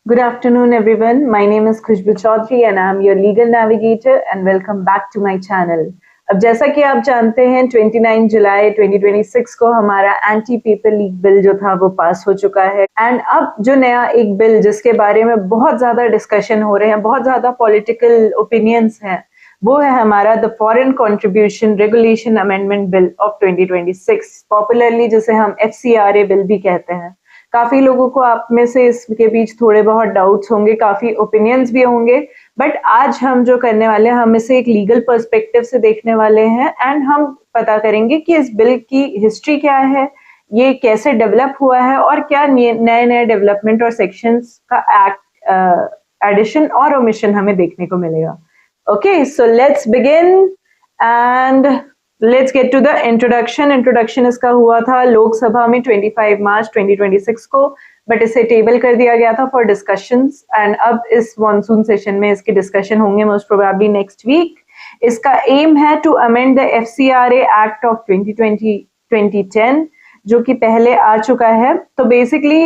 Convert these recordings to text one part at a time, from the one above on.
Good afternoon, everyone. My name is Khushbu Chaudhary and I am your legal navigator and welcome back to my channel. अब जैसा कि आप जानते हैं 29 जुलाई 2026 को हमारा एंटी पेपर लीक बिल जो था वो पास हो चुका है एंड अब जो नया एक बिल जिसके बारे में बहुत ज्यादा डिस्कशन हो रहे हैं, बहुत ज्यादा पॉलिटिकल ओपिनियंस हैं, वो है हमारा the foreign contribution regulation amendment bill of 2026, popularly जिसे हम FCRA बिल भी कहते हैं। काफी लोगों को आप में से इसके बीच थोड़े बहुत डाउट्स होंगे, काफी ओपिनियंस भी होंगे, बट आज हम जो करने वाले हैं हम इसे एक लीगल पर्सपेक्टिव से देखने वाले हैं एंड हम पता करेंगे कि इस बिल की हिस्ट्री क्या है, ये कैसे डेवलप हुआ है और क्या नए नए डेवलपमेंट और सेक्शंस का एक्ट एडिशन और ओमिशन हमें देखने को मिलेगा। Okay, so let's begin and let's get to the introduction इसका हुआ था लोकसभा में 25 मार्च 2026 को, बट इसे टेबल कर दिया गया था फॉर डिस्कशंस एंड अब इस मॉनसून सेशन में इसके डिस्कशन होंगे मोस्ट प्रोबेबली नेक्स्ट वीक। इसका एम है to amend the FCRA act of 2010 जो कि पहले आ चुका है। तो बेसिकली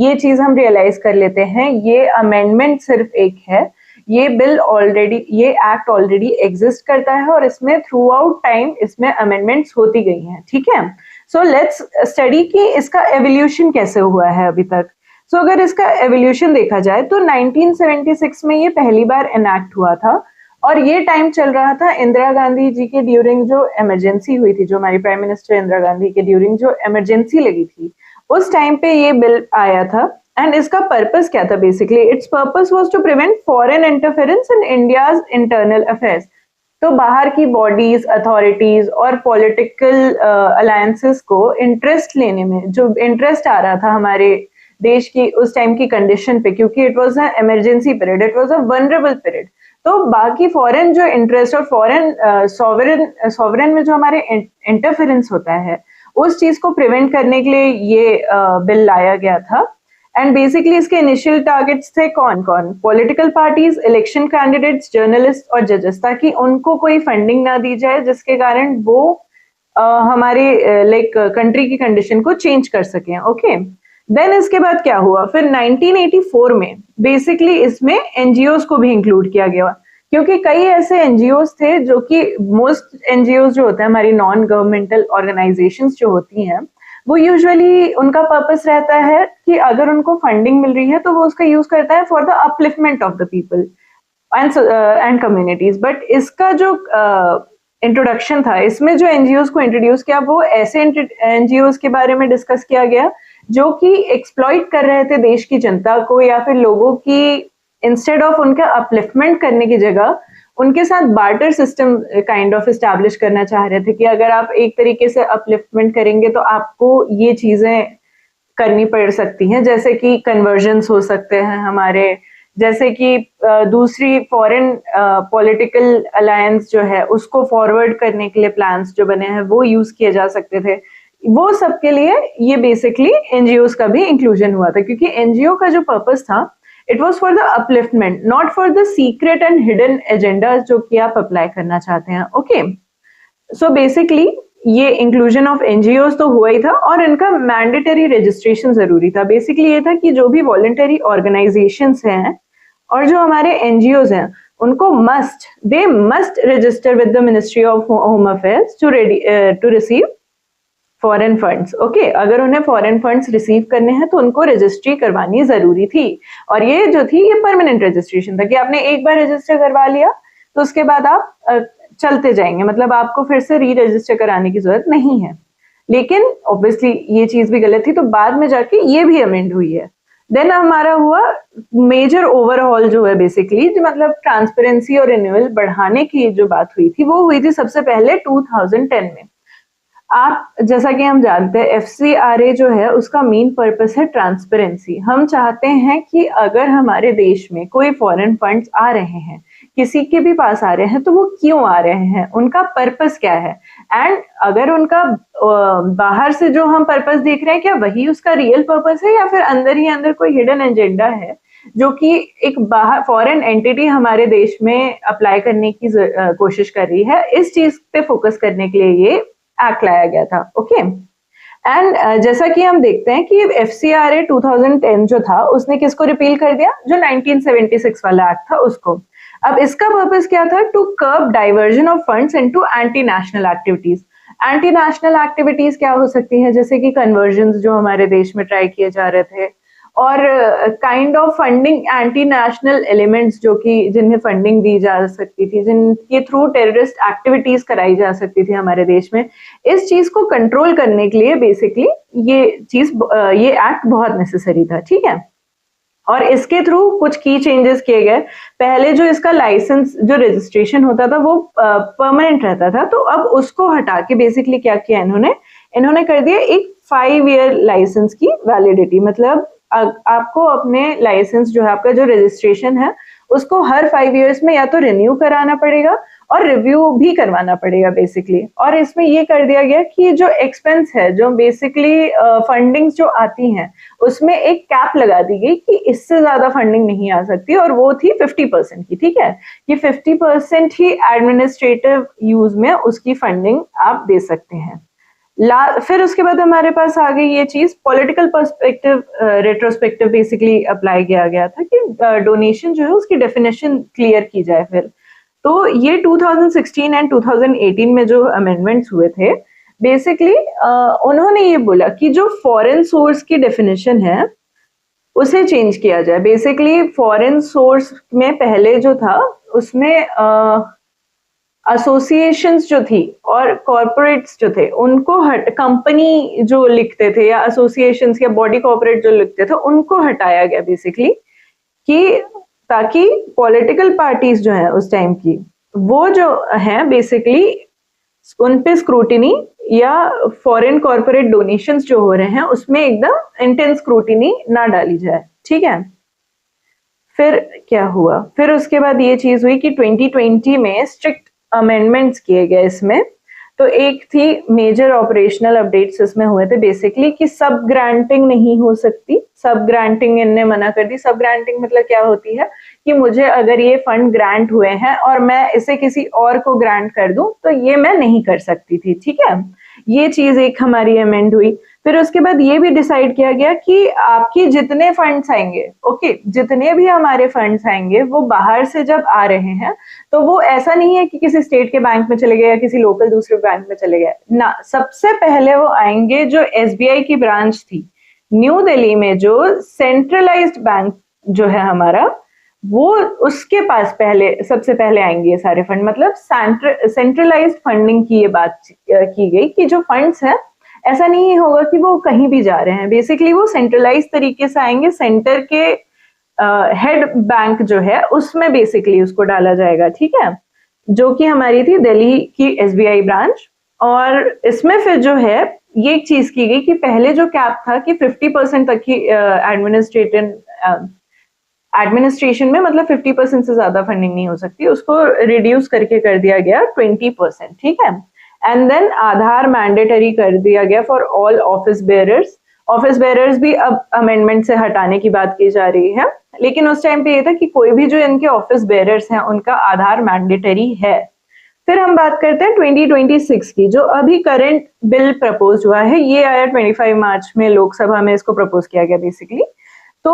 ये चीज हम रियलाइज कर लेते हैं, ये अमेंडमेंट सिर्फ एक है, ये बिल ऑलरेडी, ये एक्ट ऑलरेडी एग्जिस्ट करता है और इसमें थ्रू आउट टाइम इसमें अमेंडमेंट्स होती गई हैं। ठीक है, सो लेट्स स्टडी कि इसका एवोल्यूशन कैसे हुआ है अभी तक। सो अगर इसका एवोल्यूशन देखा जाए तो 1976 में ये पहली बार एनैक्ट हुआ था और ये टाइम चल रहा था इंदिरा गांधी जी के ड्यूरिंग जो इमरजेंसी हुई थी, जो हमारी प्राइम मिनिस्टर इंदिरा गांधी के ड्यूरिंग जो इमरजेंसी लगी थी, उस टाइम पे ये बिल आया था। एंड इसका पर्पस क्या था? Basically its purpose was to prevent foreign interference in India's internal affairs. तो बाहर की बॉडीज, अथॉरिटीज और पॉलिटिकल अलायंसेस को इंटरेस्ट लेने में, जो इंटरेस्ट आ रहा था हमारे देश की उस टाइम की कंडीशन पे, क्योंकि it was a emergency period, it was a vulnerable period, तो बाकी फॉरेन जो इंटरेस्ट और फॉरेन सॉवरेन में जो हमारे इंटरफेरेंस होता है उस चीज को प्रिवेंट करने के लिए ये बिल लाया गया था। एंड बेसिकली इसके इनिशियल टारगेट्स थे कौन कौन? Political parties, election candidates, journalist और जजेस, ताकि उनको कोई फंडिंग ना दी जाए जिसके कारण वो हमारे लाइक कंट्री की कंडीशन को चेंज कर सकें। ओके, देन इसके बाद क्या हुआ? फिर 1984 में बेसिकली इसमें एनजीओज को भी इंक्लूड किया गया, क्योंकि कई ऐसे एनजीओज थे जो कि मोस्ट एनजीओज जो होते हैं, हमारी नॉन गवर्नमेंटल ऑर्गेनाइजेशंस जो होती हैं, वो यूजुअली उनका पर्पस रहता है कि अगर उनको फंडिंग मिल रही है तो वो उसका यूज करता है for the upliftment of the people and communities. But इसका जो इंट्रोडक्शन था, इसमें जो एनजीओज को इंट्रोड्यूस किया वो ऐसे एनजीओज के बारे में डिस्कस किया गया जो कि एक्सप्लॉइट कर रहे थे देश की जनता को, या फिर लोगों की इंस्टेड ऑफ उनका अपलिफ्टमेंट करने की जगह उनके साथ barter system kind of establish करना चाह रहे थे कि अगर आप एक तरीके से अपलिफ्टमेंट करेंगे तो आपको ये चीजें करनी पड़ सकती हैं, जैसे कि कन्वर्जन्स हो सकते हैं हमारे, जैसे कि दूसरी फॉरेन पॉलिटिकल अलायंस जो है उसको फॉरवर्ड करने के लिए प्लान्स जो बने हैं वो यूज किए जा सकते थे। वो सब के लिए ये बेसिकली एनजीओज का भी इंक्लूजन हुआ था, क्योंकि एनजीओ का जो पर्पस था it was for the upliftment, not for the secret and hidden agendas जो कि आप अप्लाई करना चाहते हैं। ओके, सो बेसिकली ये इंक्लूजन ऑफ एनजीओज तो हुआ ही था और इनका मैंडेटरी रजिस्ट्रेशन जरूरी था। बेसिकली ये था कि जो भी वॉलंटरी ऑर्गेनाइजेशंस हैं और जो हमारे एनजीओज हैं उनको they must register with the ministry of home affairs to receive foreign funds. Okay, अगर उन्हें फॉरेन फंड्स रिसीव करने हैं तो उनको रजिस्ट्री करवानी जरूरी थी, और ये जो थी ये परमानेंट रजिस्ट्रेशन था कि आपने एक बार रजिस्टर करवा लिया तो उसके बाद आप चलते जाएंगे, मतलब आपको फिर से री रजिस्टर कराने की जरूरत नहीं है। लेकिन ऑब्वियसली ये चीज भी गलत थी, तो बाद में जाके ये भी अमेंड हुई है। देन हमारा हुआ मेजर ओवरऑल जो है बेसिकली, जो मतलब ट्रांसपेरेंसी और रिन्यूअल बढ़ाने की जो बात हुई थी वो हुई थी सबसे पहले 2010 में। आप जैसा कि हम जानते हैं FCRA जो है उसका मेन पर्पस है ट्रांसपेरेंसी। हम चाहते हैं कि अगर हमारे देश में कोई फॉरेन फंड्स आ रहे हैं, किसी के भी पास आ रहे हैं, तो वो क्यों आ रहे हैं, उनका पर्पस क्या है, एंड अगर उनका बाहर से जो हम पर्पस देख रहे हैं क्या वही उसका रियल पर्पस है, या फिर अंदर ही अंदर कोई हिडन एजेंडा है जो कि एक बाहर फॉरेन एंटिटी हमारे देश में अप्लाई करने की कोशिश कर रही है। इस चीज पे फोकस करने के लिए ये एक्ट लाया गया था। ओके, एंड जैसा कि हम देखते हैं कि FCRA 2010 जो था उसने किसको रिपील कर दिया, जो 1976 वाला एक्ट था उसको। अब इसका पर्पस क्या था, to curb diversion of funds into anti national activities. Anti national activities क्या हो सकती हैं, जैसे कि कन्वर्जन जो हमारे देश में ट्राई किए जा रहे थे, और kind of funding anti national elements जो कि जिन्हें फंडिंग दी जा सकती थी, जिनके थ्रू टेररिस्ट एक्टिविटीज कराई जा सकती थी हमारे देश में, इस चीज को कंट्रोल करने के लिए बेसिकली ये एक्ट बहुत नेसेसरी था, ठीक है। और इसके थ्रू कुछ की चेंजेस किए गए। पहले जो इसका लाइसेंस जो रजिस्ट्रेशन होता था वो परमानेंट रहता था, तो अब उसको हटा के बेसिकली क्या किया इन्होंने कर दिया एक 5 ईयर लाइसेंस की वैलिडिटी। मतलब आपको अपने लाइसेंस जो है, आपका जो रजिस्ट्रेशन है, उसको हर 5 इयर्स में या तो रिन्यू कराना पड़ेगा और रिव्यू भी करवाना पड़ेगा बेसिकली। और इसमें ये कर दिया गया कि जो एक्सपेंस है, जो बेसिकली फंडिंग्स जो आती हैं, उसमें एक कैप लगा दी गई कि इससे ज्यादा फंडिंग नहीं आ सकती, और वो थी 50% की, ठीक है। कि 50% ही एडमिनिस्ट्रेटिव यूज में उसकी फंडिंग आप दे सकते हैं। फिर उसके बाद हमारे पास आ गई ये चीज, political perspective retrospective basically apply किया गया था कि डोनेशन जो है उसकी डेफिनेशन क्लियर की जाए। फिर तो ये 2016 एंड 2018 में जो अमेंडमेंट्स हुए थे, बेसिकली उन्होंने ये बोला कि जो फॉरेन सोर्स की डेफिनेशन है उसे चेंज किया जाए। बेसिकली फॉरेन सोर्स में पहले जो था उसमें एसोसिएशंस जो थी और कॉर्पोरेट्स जो थे उनको कंपनी जो लिखते थे, या एसोसिएशंस या बॉडी कॉर्पोरेट जो लिखते थे, उनको हटाया गया बेसिकली, कि ताकि पॉलिटिकल पार्टीज जो है उस टाइम की, वो जो है बेसिकली उन पे स्क्रूटिनी या फॉरेन कॉर्पोरेट डोनेशंस जो हो रहे हैं उसमें एकदम इंटेंस स्क्रूटिनी ना डाली जाए, ठीक है। फिर क्या हुआ, फिर उसके बाद ये चीज हुई कि 2020 में स्ट्रिक्ट अमेंडमेंट्स किए गए इसमें। तो एक थी मेजर ऑपरेशनल अपडेट्स इसमें हुए थे बेसिकली, कि सब ग्रांटिंग नहीं हो सकती। सब ग्रांटिंग इनने मना कर दी। सब ग्रांटिंग मतलब क्या होती है कि मुझे अगर ये फंड ग्रांट हुए हैं और मैं इसे किसी और को ग्रांट कर दूं तो ये मैं नहीं कर सकती थी, ठीक है। ये चीज एक हमारी अमेंड हुई। फिर उसके बाद ये भी डिसाइड किया गया कि आपकी जितने फंड्स आएंगे, ओके, जितने भी हमारे फंड्स आएंगे वो बाहर से जब आ रहे हैं तो वो ऐसा नहीं है कि किसी स्टेट के बैंक में चले गए या किसी लोकल दूसरे बैंक में चले गए ना। सबसे पहले वो आएंगे जो SBI की ब्रांच थी न्यू दिल्ली में, जो सेंट्रलाइज्ड बैंक जो है हमारा, वो उसके पास पहले सबसे पहले आएंगे ये सारे फंड। मतलब सेंट्रलाइज्ड फंडिंग की ये बात की गई कि जो फंड्स हैं ऐसा नहीं होगा कि वो कहीं भी जा रहे हैं, बेसिकली वो सेंट्रलाइज तरीके से आएंगे। सेंटर के हेड बैंक जो है उसमें बेसिकली उसको डाला जाएगा, ठीक है, जो कि हमारी थी दिल्ली की SBI ब्रांच। और इसमें फिर जो है ये एक चीज की गई कि पहले जो कैप था कि 50% तक ही एडमिनिस्ट्रेशन में, मतलब 50% से ज्यादा फंडिंग नहीं हो सकती, उसको रिड्यूस करके कर दिया गया 20%, ठीक है। एंड देन आधार मैंडेटरी कर दिया गया for all office bearers. Office bearers भी अब अमेंडमेंट से हटाने की बात की जा रही है, लेकिन उस टाइम पे ये था कि कोई भी जो इनके ऑफिस बेयरर्स हैं उनका आधार मैंडेटरी है। फिर हम बात करते हैं 2026 की, जो अभी करंट बिल प्रपोज हुआ है, ये आया 25 मार्च में लोकसभा में, इसको प्रपोज किया गया बेसिकली। तो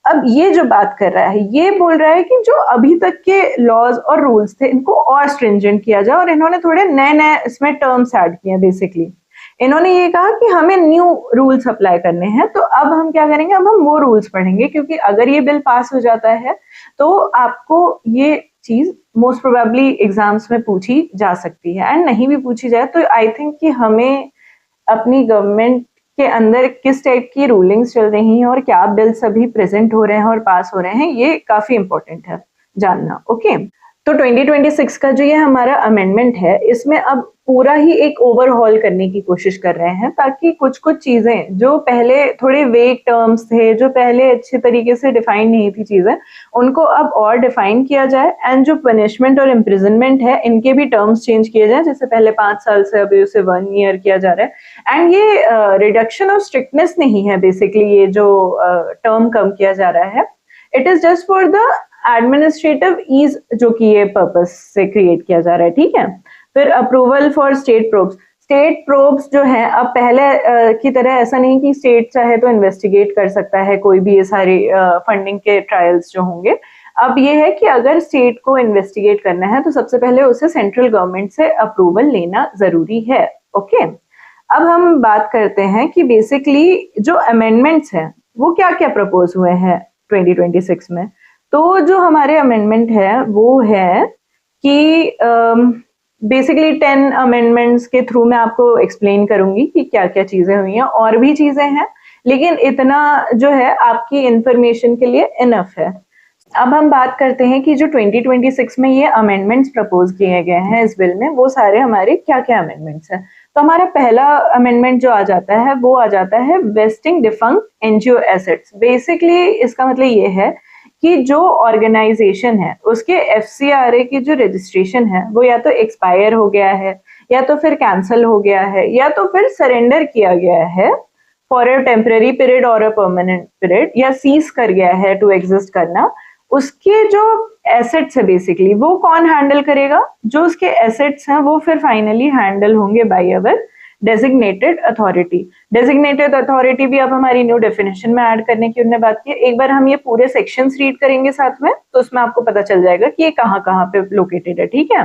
अब ये जो बात कर रहा है ये बोल रहा है कि जो अभी तक के लॉज और रूल्स थे इनको और स्ट्रिंजेंट किया जाए, और इन्होंने थोड़े नए नए इसमें टर्म्स ऐड किए हैं बेसिकली। इन्होंने ये कहा कि हमें न्यू रूल्स अप्लाई करने हैं। तो अब हम क्या करेंगे, अब हम वो रूल्स पढ़ेंगे, क्योंकि अगर ये बिल पास हो जाता है तो आपको ये चीज मोस्ट प्रोबेबली एग्जाम्स में पूछी जा सकती है, एंड नहीं भी पूछी जाए तो आई थिंक कि हमें अपनी गवर्नमेंट के अंदर किस टाइप की रूलिंग्स चल रही हैं और क्या बिल्स अभी प्रेजेंट हो रहे हैं और पास हो रहे हैं, ये काफी इंपॉर्टेंट है जानना, ओके। तो 2026 का जो ये हमारा अमेंडमेंट है, इसमें अब पूरा ही एक ओवरहॉल करने की कोशिश कर रहे हैं, ताकि कुछ कुछ चीजें जो पहले थोड़े वेग टर्म्स थे, जो पहले अच्छे तरीके से डिफाइन नहीं थी चीजें, उनको अब और डिफाइन किया जाए। एंड जो पनिशमेंट और इम्प्रिजनमेंट है इनके भी टर्म्स चेंज किए जाए, जैसे पहले 5 साल से अभी उसे 1 ईयर किया जा रहा है। एंड ये रिडक्शन ऑफ स्ट्रिक्टनेस नहीं है, बेसिकली ये जो टर्म कम किया जा रहा है, it is just for the administrative ease, जो कि ये पर्पस से क्रिएट किया जा रहा है, ठीक है। फिर approval for state state probes जो हैं, अब पहले की तरह ऐसा नहीं कि स्टेट चाहे तो इन्वेस्टिगेट कर सकता है कोई भी ये सारे फंडिंग के ट्रायल्स जो होंगे। अब ये है कि अगर स्टेट को इन्वेस्टिगेट करना है तो सबसे पहले उसे सेंट्रल गवर्नमेंट से अप्रूवल लेना जरूरी है। ओके, अब हम बात करते हैं कि बेसिकली जो अमेंडमेंट्स हैं वो क्या क्या प्रपोज हुए हैं 2026 में। तो जो हमारे अमेंडमेंट है वो है कि बेसिकली 10 अमेंडमेंट्स के थ्रू मैं आपको एक्सप्लेन करूंगी कि क्या क्या चीजें हुई हैं, और भी चीजें हैं, लेकिन इतना जो है आपकी इंफॉर्मेशन के लिए इनफ है। अब हम बात करते हैं कि जो 2026 में ये अमेंडमेंट्स प्रपोज किए गए हैं इस बिल में, वो सारे हमारे क्या क्या अमेंडमेंट्स हैं। तो हमारा पहला अमेंडमेंट जो आ जाता है वो आ जाता है wasting defunct NGO assets. Basically इसका मतलब ये है कि जो ऑर्गेनाइजेशन है उसके एफसीआरए की जो रजिस्ट्रेशन है वो या तो एक्सपायर हो गया है, या तो फिर कैंसिल हो गया है, या तो फिर सरेंडर किया गया है फॉर अ टेम्पररी पीरियड और अ परमानेंट पीरियड, या सीज कर गया है टू एग्जिस्ट करना, उसके जो एसेट्स है बेसिकली वो कौन हैंडल करेगा? जो उसके एसेट्स हैं वो फिर फाइनली हैंडल होंगे by our designated authority. Designated authority भी अब हमारी न्यू डेफिनेशन में ऐड करने की उन्होंने बात की है। एक बार हम ये पूरे सेक्शंस रीड करेंगे साथ में तो उसमें आपको पता चल जाएगा कि ये कहाँ कहाँ पे लोकेटेड है। ठीक है,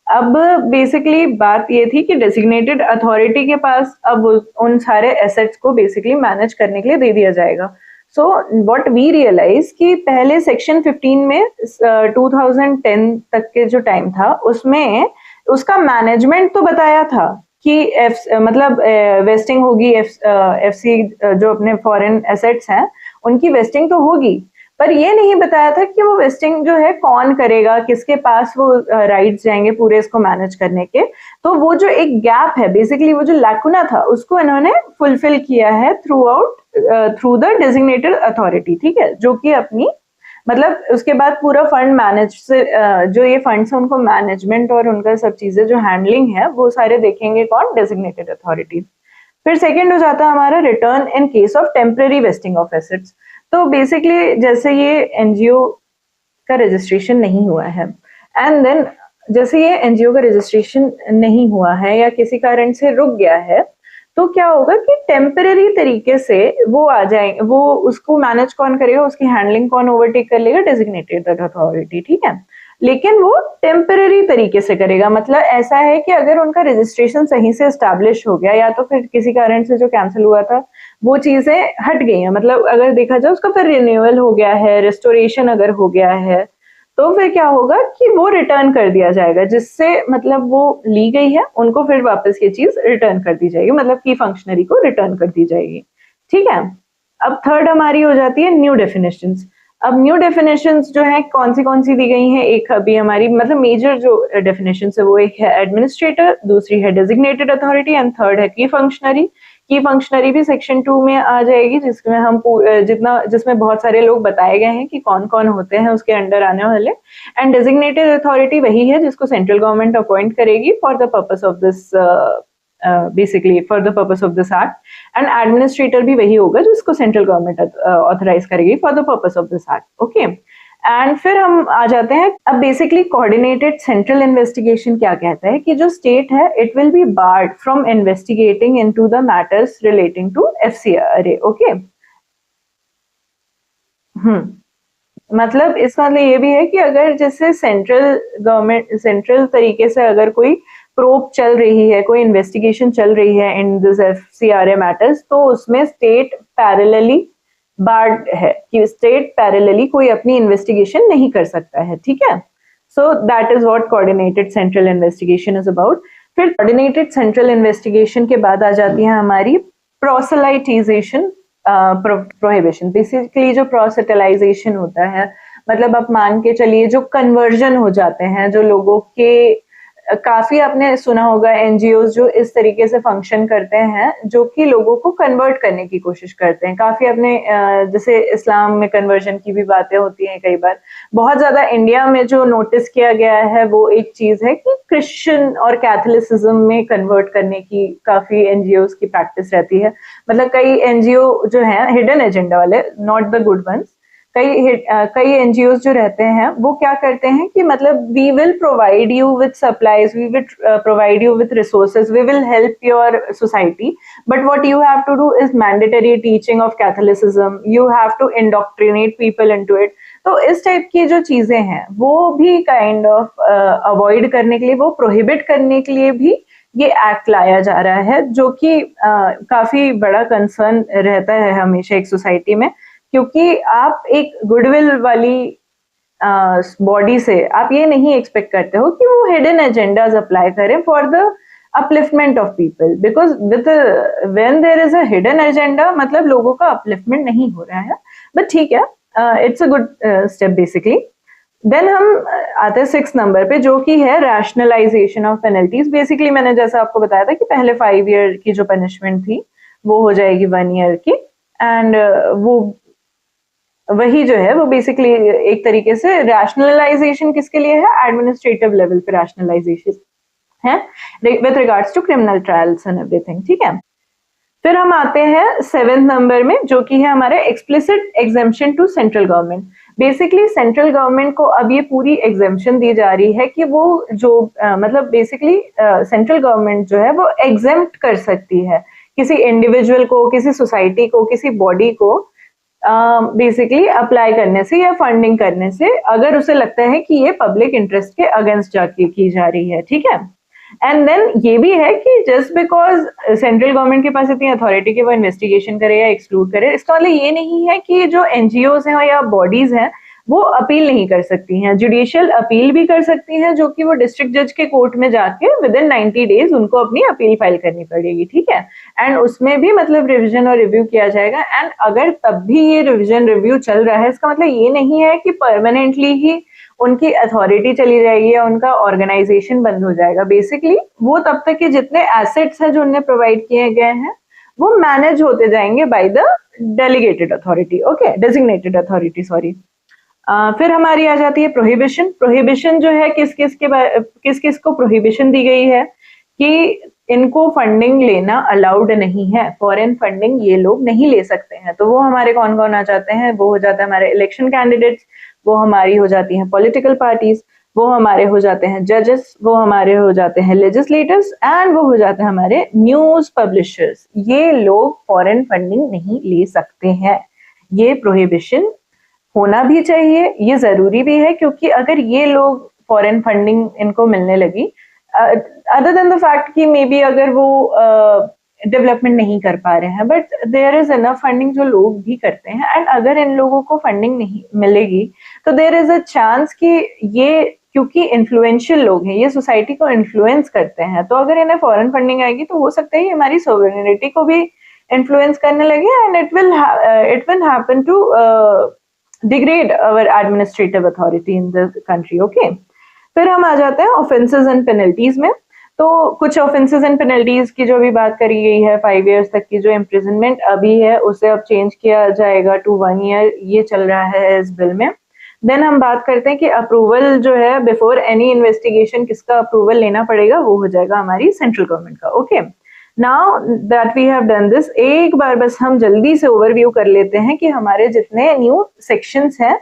अब बेसिकली बात ये थी कि डेजिग्नेटेड अथॉरिटी के पास अब उन सारे एसेट्स को बेसिकली मैनेज करने के लिए दे दिया जाएगा। सो व्हाट वी रियलाइज कि पहले सेक्शन 15 में 2010 तक के जो टाइम था उसमें उसका मैनेजमेंट तो बताया था कि मतलब वेस्टिंग होगी, एफसी जो अपने फॉरेन एसेट्स हैं उनकी वेस्टिंग तो होगी, पर ये नहीं बताया था कि वो वेस्टिंग जो है कौन करेगा, किसके पास वो राइट्स जाएंगे पूरे इसको मैनेज करने के। तो वो जो एक गैप है बेसिकली, वो जो लैकुना था उसको इन्होंने फुलफिल किया है थ्रू द डेजिग्नेटेड अथॉरिटी। ठीक है, जो कि अपनी मतलब उसके बाद पूरा फंड मैनेज से जो ये फंड्स है उनको मैनेजमेंट और उनका सब चीजें जो हैंडलिंग है वो सारे देखेंगे कौन? Designated authority. फिर सेकेंड हो जाता है हमारा return in case of temporary wasting of assets. तो बेसिकली जैसे ये एनजीओ का रजिस्ट्रेशन नहीं हुआ है, एंड देन जैसे ये एनजीओ का रजिस्ट्रेशन नहीं हुआ है या किसी कारण से रुक गया है, तो क्या होगा कि टेम्पररी तरीके से वो आ जाएंगे, वो उसको मैनेज कौन करेगा, उसकी हैंडलिंग कौन ओवरटेक कर लेगा? Designated authority. ठीक है, लेकिन वो टेम्पररी तरीके से करेगा। मतलब ऐसा है कि अगर उनका रजिस्ट्रेशन सही से एस्टैब्लिश हो गया या तो फिर किसी कारण से जो कैंसिल हुआ था वो चीजें हट गई हैं, मतलब अगर देखा जाए उसका फिर रिन्यूअल हो गया है, रेस्टोरेशन अगर हो गया है, तो फिर क्या होगा कि वो रिटर्न कर दिया जाएगा, जिससे मतलब वो ली गई है उनको फिर वापस ये चीज रिटर्न कर दी जाएगी, मतलब की फंक्शनरी को रिटर्न कर दी जाएगी। ठीक है, अब थर्ड हमारी हो जाती है न्यू डेफिनेशंस। अब न्यू डेफिनेशंस जो है कौन सी दी गई हैं? एक अभी हमारी मतलब मेजर जो डेफिनेशंस है वो एक है एडमिनिस्ट्रेटर, दूसरी है डेजिग्नेटेड अथॉरिटी, एंड थर्ड है की फंक्शनरी। की फंक्शनरी भी सेक्शन 2 में आ जाएगी, जिसमें हम जिसमें बहुत सारे लोग बताए गए हैं कि कौन कौन होते हैं उसके अंडर आने वाले। एंड डेजिग्नेटेड अथॉरिटी वही है जिसको सेंट्रल गवर्नमेंट अपॉइंट करेगी for the purpose of this basically for the purpose of this act, and administrator भी वही होगा जिसको सेंट्रल गवर्नमेंट ऑथराइज करेगी for the purpose of this act. Okay, and फिर हम आ जाते हैं अब बेसिकली कोऑर्डिनेटेड सेंट्रल इन्वेस्टिगेशन क्या कहता है कि जो स्टेट है it will be barred from investigating into the matters relating to FCRA. Okay, मतलब इसका मतलब ये भी है कि अगर जैसे सेंट्रल तरीके से अगर कोई प्रोब चल रही है, कोई इन्वेस्टिगेशन चल रही है इन दिस एफसीआरए मैटर्स, तो उसमें स्टेट पैरेलली बार्ड है कि स्टेट पैरेलली कोई अपनी इन्वेस्टिगेशन नहीं कर सकता है। ठीक है, so that is what coordinated central investigation is about. फिर कोऑर्डिनेटेड सेंट्रल इन्वेस्टिगेशन के बाद आ जाती है हमारी प्रोसेलाइटाइजेशन प्रोहिबिशन। बेसिकली जो प्रोसेटलाइजेशन होता है, मतलब आप मान के चलिए जो कन्वर्जन हो जाते हैं, जो लोगों के काफी आपने सुना होगा एनजीओ जो इस तरीके से फंक्शन करते हैं जो कि लोगों को कन्वर्ट करने की कोशिश करते हैं। काफी आपने जैसे इस्लाम में कन्वर्जन की भी बातें होती हैं कई बार। बहुत ज्यादा इंडिया में जो नोटिस किया गया है वो एक चीज है कि क्रिश्चियन और कैथोलिसिज्म में कन्वर्ट करने की काफी एनजीओ की प्रैक्टिस रहती है। मतलब कई एनजीओ जो है हिडन एजेंडा वाले, नॉट द गुड वंस, कई एनजीओ जो रहते हैं वो क्या करते हैं कि मतलब we will provide you with supplies, we will provide you with resources, we will help your society, but what you have to do is mandatory teaching of Catholicism, you have to indoctrinate people into it. तो इस type की जो चीजें हैं वो भी kind of avoid करने के लिए, वो प्रोहिबिट करने के लिए भी ये एक्ट लाया जा रहा है, जो कि काफी बड़ा कंसर्न रहता है हमेशा एक सोसाइटी में, क्योंकि आप एक गुडविल वाली बॉडी से आप ये नहीं एक्सपेक्ट करते हो कि वो हिडन एजेंडाज अप्लाई करें for the upliftment of people, because with when there is a hidden agenda मतलब लोगों का अपलिफ्टमेंट नहीं हो रहा है। बट ठीक है, it's a good step basically. Then हम आते हैं 6 नंबर पे, जो कि है रैशनलाइजेशन ऑफ पेनल्टीज। बेसिकली मैंने जैसा आपको बताया था कि पहले 5 ईयर की जो पनिशमेंट थी वो हो जाएगी 1 ईयर की, एंड वो वही जो है वो बेसिकली एक तरीके से रैशनलाइजेशन किसके लिए है, एडमिनिस्ट्रेटिव लेवल पे रैशनलाइजेशन है with regards to criminal trials and everything. ठीक है, फिर हम आते हैं 7th नंबर में, जो कि है हमारे explicit exemption to central government. Basically central government को अब ये पूरी एग्जेम्पशन दी जा रही है कि वो जो मतलब बेसिकली सेंट्रल गवर्नमेंट जो है वो एग्जेम्प्ट कर सकती है किसी इंडिविजुअल को, किसी सोसाइटी को, किसी बॉडी को बेसिकली अप्लाई करने से या फंडिंग करने से, अगर उसे लगता है कि ये पब्लिक इंटरेस्ट के अगेंस्ट जाके की जा रही है। ठीक है, एंड देन ये भी है कि जस्ट बिकॉज सेंट्रल गवर्नमेंट के पास इतनी अथॉरिटी कि वो इन्वेस्टिगेशन करे या एक्सक्लूड करे, इसका मतलब ये नहीं है कि जो एनजीओज हैं या बॉडीज हैं वो अपील नहीं कर सकती हैं। जुडिशियल अपील भी कर सकती हैं, जो कि वो डिस्ट्रिक्ट जज के कोर्ट में जाके विद इन 90 डेज उनको अपनी अपील फाइल करनी पड़ेगी। ठीक है, एंड उसमें भी मतलब रिविजन और रिव्यू किया जाएगा, एंड अगर तब भी ये रिविजन रिव्यू चल रहा है, इसका मतलब ये नहीं है कि परमानेंटली ही उनकी अथॉरिटी चली जाएगी या उनका ऑर्गेनाइजेशन बंद हो जाएगा। बेसिकली वो तब तक के जितने एसेट्स हैं जो उन्हें प्रोवाइड किए गए हैं वो मैनेज होते जाएंगे by the delegated authority, okay, designated authority, sorry. फिर हमारी आ जाती है प्रोहिबिशन। प्रोहिबिशन जो है किस किस को प्रोहिबिशन दी गई है कि इनको फंडिंग लेना अलाउड नहीं है, फॉरेन फंडिंग ये लोग नहीं ले सकते हैं। तो वो हमारे कौन कौन आ जाते हैं, वो हो जाता है हमारे इलेक्शन कैंडिडेट्स, वो हमारी हो जाती हैं पॉलिटिकल पार्टीज, वो हमारे हो जाते हैं जजेस, वो हमारे हो जाते हैं लेजिस्लेटर्स, एंड वो हो जाते हैं हमारे न्यूज पब्लिशर्स। ये लोग फॉरेन फंडिंग नहीं ले सकते हैं। ये प्रोहिबिशन होना भी चाहिए, ये जरूरी भी है, क्योंकि अगर ये लोग फॉरेन फंडिंग इनको मिलने लगी, अदर देन द फैक्ट कि मे बी अगर वो डेवलपमेंट नहीं कर पा रहे हैं, but there is enough funding जो लोग भी करते हैं, एंड अगर इन लोगों को फंडिंग नहीं मिलेगी तो देयर इज अ चांस कि ये, क्योंकि इन्फ्लुएंशियल लोग हैं, ये सोसाइटी को इन्फ्लुएंस करते हैं, तो अगर इन्हें फॉरेन फंडिंग आएगी तो हो सकता है हमारी सोवरेनिटी को भी इन्फ्लुएंस करने लगे, and it will happen to degrade our administrative authority in the country. Okay, फिर हम आ जाते हैं ऑफेंसेस एंड पेनल्टीज में। तो कुछ ऑफेंसेस एंड पेनल्टीज की जो भी बात करी गई है, 5 इयर्स तक की जो इम्प्रिजनमेंट अभी है उसे अब चेंज किया जाएगा टू 1 ईयर, ये चल रहा है इस बिल में। देन हम बात करते हैं कि अप्रूवल जो है बिफोर एनी इन्वेस्टिगेशन किसका अप्रूवल लेना पड़ेगा, वो हो जाएगा हमारी सेंट्रल गवर्नमेंट का। Okay, now that we have done this, एक बार बस हम जल्दी से ओवरव्यू कर लेते हैं कि हमारे जितने न्यू सेक्शंस हैं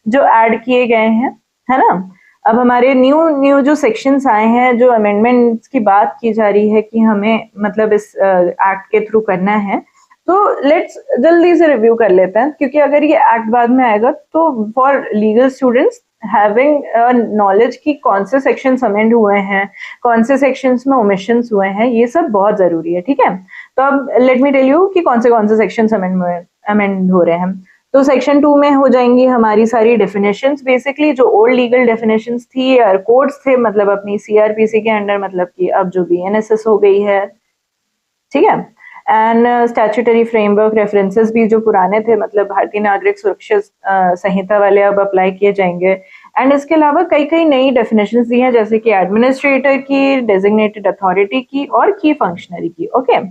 जो ऐड किए गए हैं, है ना। अब हमारे न्यू जो सेक्शंस आए हैं, जो अमेंडमेंट्स की बात की जा रही है कि हमें मतलब इस एक्ट के थ्रू करना है, तो लेट्स जल्दी से रिव्यू कर लेते हैं, क्योंकि अगर ये एक्ट बाद में आएगा तो for legal students having knowledge कि कौन से सेक्शंस अमेंड हुए हैं, कौन से सेक्शंस में ओमिशंस हुए हैं, ये सब बहुत जरूरी है। ठीक है, तो अब लेट मी टेल यू कि कौन से सेक्शंस अमेंड हो रहे हैं। तो सेक्शन 2 में हो जाएंगी हमारी सारी डेफिनेशंस, बेसिकली जो ओल्ड लीगल डेफिनेशंस थी या कोड्स थे, मतलब अपनी सीआरपीसी के अंडर, मतलब कि अब जो बीएनएसएस हो गई है, ठीक है, एंड स्टैट्यूटरी फ्रेमवर्क रेफरेंसेस भी जो पुराने थे, मतलब भारतीय नागरिक सुरक्षा संहिता वाले, अब अप्लाई किए जाएंगे। एंड इसके अलावा कई नई डेफिनेशंस दी हैं, जैसे कि एडमिनिस्ट्रेटर की, डेजिग्नेटेड अथॉरिटी की और की फंक्शनरी की। ओके,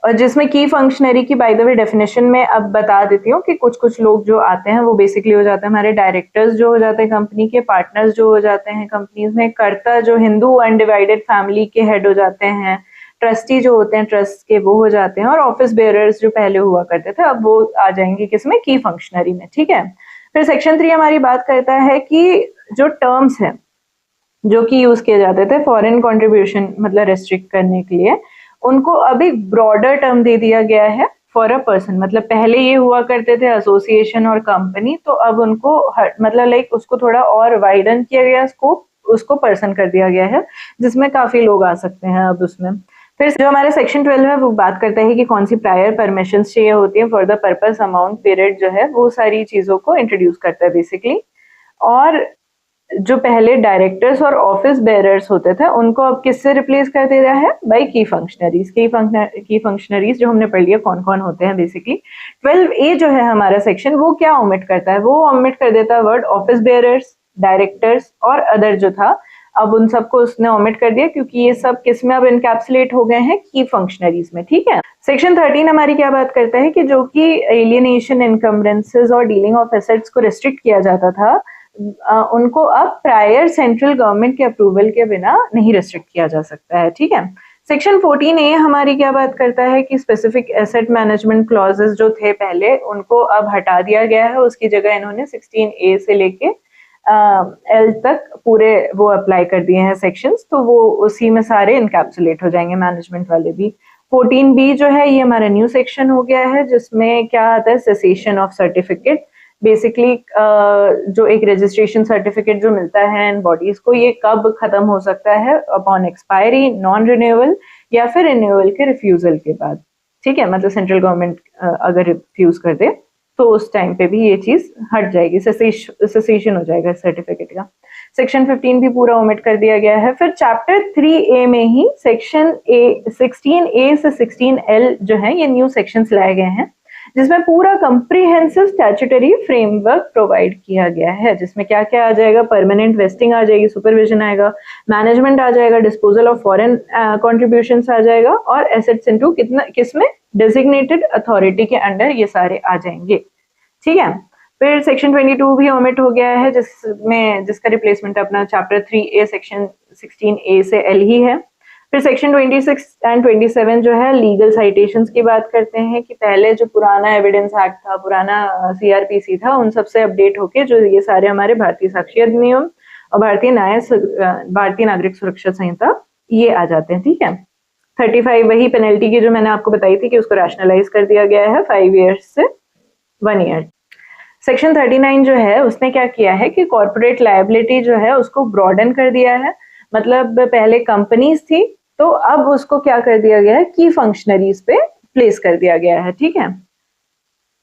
और जिसमें की फंक्शनरी की बाय द वे डेफिनेशन में अब बता देती हूँ कि कुछ लोग जो आते हैं वो बेसिकली हो जाते हैं हमारे डायरेक्टर्स जो हो जाते हैं कंपनी के, पार्टनर्स जो हो जाते हैं कंपनीज में, कर्ता जो हिंदू अनडिवाइडेड फैमिली के हेड हो जाते हैं, ट्रस्टी जो होते हैं ट्रस्ट के वो हो जाते हैं, और ऑफिस बेयरर्स जो पहले हुआ करते थे अब वो आ जाएंगे किसमें, की फंक्शनरी में, ठीक है। फिर सेक्शन 3 हमारी बात करता है कि जो टर्म्स है जो कि यूज किए जाते थे फॉरेन कंट्रीब्यूशन मतलब रेस्ट्रिक्ट करने के लिए, उनको अब एक ब्रॉडर टर्म दे दिया गया है फॉर अ पर्सन। मतलब पहले ये हुआ करते थे एसोसिएशन और कंपनी, तो अब उनको मतलब लाइक उसको थोड़ा और वाइडन किया गया स्कोप, उसको पर्सन कर दिया गया है, जिसमें काफी लोग आ सकते हैं अब उसमें। फिर जो हमारा सेक्शन 12 है वो बात करता है कि कौन सी प्रायर परमिशन चाहिए होती है for the purpose, amount, period जो है वो सारी चीजों को इंट्रोड्यूस करता है बेसिकली। और जो पहले डायरेक्टर्स और ऑफिस बेयरर्स होते थे उनको अब किससे रिप्लेस कर दे रहा है, बाई की फंक्शनरीज। की फंक्शनरीज जो हमने पढ़ लिया कौन कौन होते हैं बेसिकली। 12A जो है हमारा सेक्शन वो क्या ओमिट करता है, वो ओमिट कर देता है वर्ड ऑफिस बेयरर्स, डायरेक्टर्स और अदर जो था, अब उन सबको उसने ओमिट कर दिया क्योंकि ये सब किस में अब इनकैप्सुलेट हो गए हैं, की फंक्शनरीज में, ठीक है। सेक्शन 13 हमारी क्या बात करता है कि जो कि एलियनेशन, इनकम्बरेंसेस और डीलिंग ऑफ एसेट्स को रिस्ट्रिक्ट किया जाता था, उनको अब प्रायर सेंट्रल गवर्नमेंट के अप्रूवल के बिना नहीं रिस्ट्रिक्ट किया जा सकता है, ठीक है। सेक्शन 14A हमारी क्या बात करता है कि स्पेसिफिक एसेट मैनेजमेंट क्लॉजेस जो थे पहले उनको अब हटा दिया गया है, उसकी जगह इन्होंने 16A से लेके L तक पूरे वो अप्लाई कर दिए हैं सेक्शंस, तो वो उसी में सारे इनकैप्सुलेट हो जाएंगे, मैनेजमेंट वाले भी। 14B जो है ये हमारा न्यू सेक्शन हो गया है, जिसमें क्या आता है, सेसेशन ऑफ सर्टिफिकेट। बेसिकली जो एक रजिस्ट्रेशन सर्टिफिकेट जो मिलता है इन बॉडीज को, ये कब खत्म हो सकता है, अपॉन एक्सपायरी, नॉन रिन्यूअल या फिर रिन्यूअल के रिफ्यूजल के बाद, ठीक है। मतलब सेंट्रल गवर्नमेंट अगर रिफ्यूज कर दे तो उस टाइम पे भी ये चीज हट जाएगी, सेसेशन हो जाएगा सर्टिफिकेट का। सेक्शन 15 भी पूरा ओमिट कर दिया गया है। फिर चैप्टर 3A में ही सेक्शन 16A से 16L जो है ये न्यू सेक्शंस लाए गए हैं, जिसमें पूरा कंप्रीहेंसिव स्टैट्यूटरी फ्रेमवर्क प्रोवाइड किया गया है, जिसमें क्या क्या आ जाएगा, परमानेंट वेस्टिंग आ जाएगी, सुपरविजन आएगा, मैनेजमेंट आ जाएगा, डिस्पोजल ऑफ फॉरेन कॉन्ट्रीब्यूशंस आ जाएगा, और एसेट्स इनटू किसमें, डेजिग्नेटेड अथॉरिटी के अंडर ये सारे आ जाएंगे, ठीक है। फिर सेक्शन 22 भी ओमिट हो गया है, जिसका रिप्लेसमेंट अपना चैप्टर 3A सेक्शन 16A से L ही है। फिर सेक्शन 26 एंड 27 जो है लीगल साइटेशंस की बात करते हैं कि पहले जो पुराना एविडेंस एक्ट था, पुराना CRPC था, उन सबसे अपडेट होके जो ये सारे हमारे भारतीय साक्षी अधिनियम और भारतीय नागरिक सुरक्षा संहिता ये आ जाते हैं, ठीक है। 35 वही पेनल्टी की जो मैंने आपको बताई थी कि उसको रैशनलाइज कर दिया गया है 5 ईयर्स से 1 ईयर। सेक्शन 39 जो है उसने क्या किया है कि कॉर्पोरेट लायबिलिटी जो है उसको ब्रॉडन कर दिया है। मतलब पहले कंपनीज थी, तो अब उसको क्या कर दिया गया है, की फंक्शनरीज पे प्लेस कर दिया गया है, ठीक है।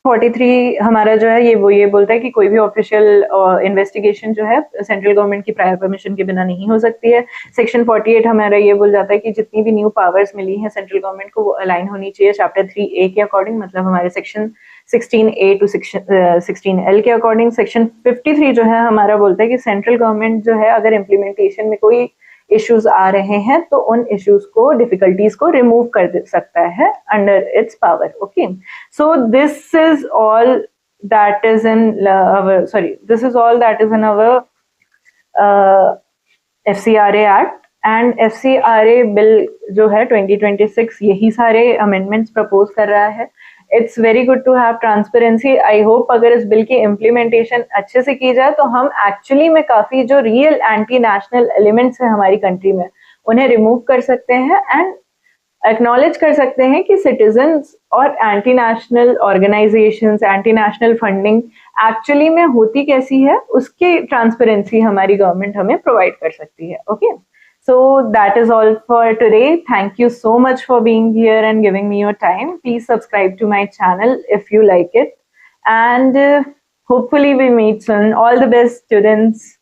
43 हमारा जो है ये बोलता है कि कोई भी ऑफिशियल इन्वेस्टिगेशन जो है सेंट्रल गवर्नमेंट की प्रायर परमिशन के बिना नहीं हो सकती है। सेक्शन 48 हमारा ये बोल जाता है कि जितनी भी न्यू पावर्स मिली हैं सेंट्रल गवर्नमेंट को वो अलाइन होनी चाहिए चैप्टर 3A के अकॉर्डिंग, मतलब हमारे सेक्शन 16A टू 16L के अकॉर्डिंग। सेक्शन 53 जो है हमारा बोलता है कि सेंट्रल गवर्नमेंट जो है अगर इम्प्लीमेंटेशन में कोई इश्यूज आ रहे हैं तो उन इश्यूज को, डिफिकल्टीज को रिमूव कर सकता है under its power, okay. So this is all that is in our FCRA act and FCRA bill जो है 2026 यही सारे अमेंडमेंट्स प्रपोज कर रहा है। It's very good to have transparency. I hope अगर इस बिल की इम्प्लीमेंटेशन अच्छे से की जाए तो हम एक्चुअली में काफी जो रियल एंटी नेशनल एलिमेंट्स हैं हमारी कंट्री में उन्हें रिमूव कर सकते हैं एंड एक्नॉलेज कर सकते हैं कि सिटीजन्स और anti national organisations, anti national funding actually में होती कैसी है, उसके ट्रांसपेरेंसी हमारी गवर्नमेंट हमें प्रोवाइड कर सकती है, okay. So that is all for today. Thank you so much for being here and giving me your time. Please subscribe to my channel if you like it. And hopefully we meet soon. All the best, students.